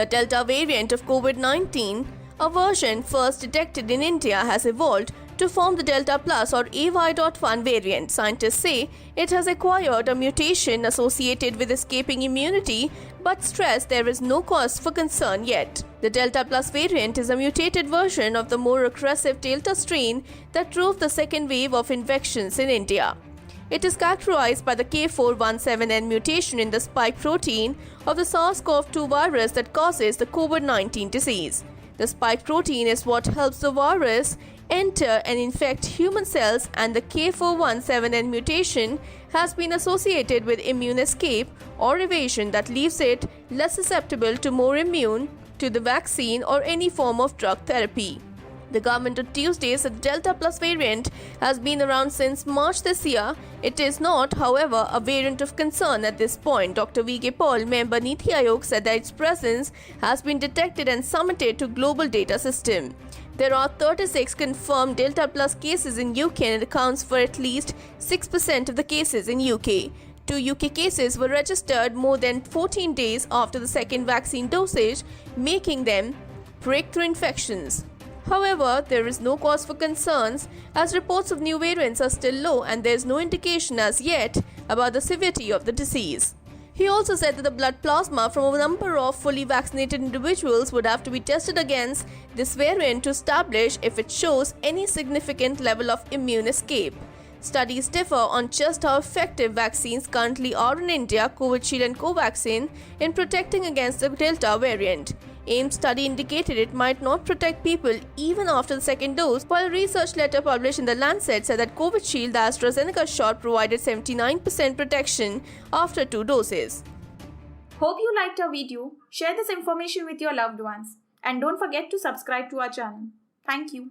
The Delta variant of COVID-19, a version first detected in India, has evolved to form the Delta Plus or AY.1 variant. Scientists say it has acquired a mutation associated with escaping immunity, but stress there is no cause for concern yet. The Delta Plus variant is a mutated version of the more aggressive Delta strain that drove the second wave of infections in India. It is characterized by the K417N mutation in the spike protein of the SARS-CoV-2 virus that causes the COVID-19 disease. The spike protein is what helps the virus enter and infect human cells, and the K417N mutation has been associated with immune escape or evasion that leaves it less susceptible to more immune to the vaccine or any form of drug therapy. The government on Tuesday said the Delta Plus variant has been around since March this year. It is not, however, a variant of concern at this point. Dr. V.K. Paul, member Niti Aayog, said that its presence has been detected and submitted to global data system. There are 36 confirmed Delta Plus cases in UK, and it accounts for at least 6% of the cases in UK. 2 UK cases were registered more than 14 days after the second vaccine dosage, making them breakthrough infections. However, there is no cause for concerns as reports of new variants are still low and there is no indication as yet about the severity of the disease. He also said that the blood plasma from a number of fully vaccinated individuals would have to be tested against this variant to establish if it shows any significant level of immune escape. Studies differ on just how effective vaccines currently are in India, Covishield and Covaxin, in protecting against the Delta variant. AIMS study indicated it might not protect people even after the second dose, while a research letter published in The Lancet said that Covishield, the AstraZeneca shot, provided 79% protection after 2 doses. Hope you liked our video. Share this information with your loved ones. And don't forget to subscribe to our channel. Thank you.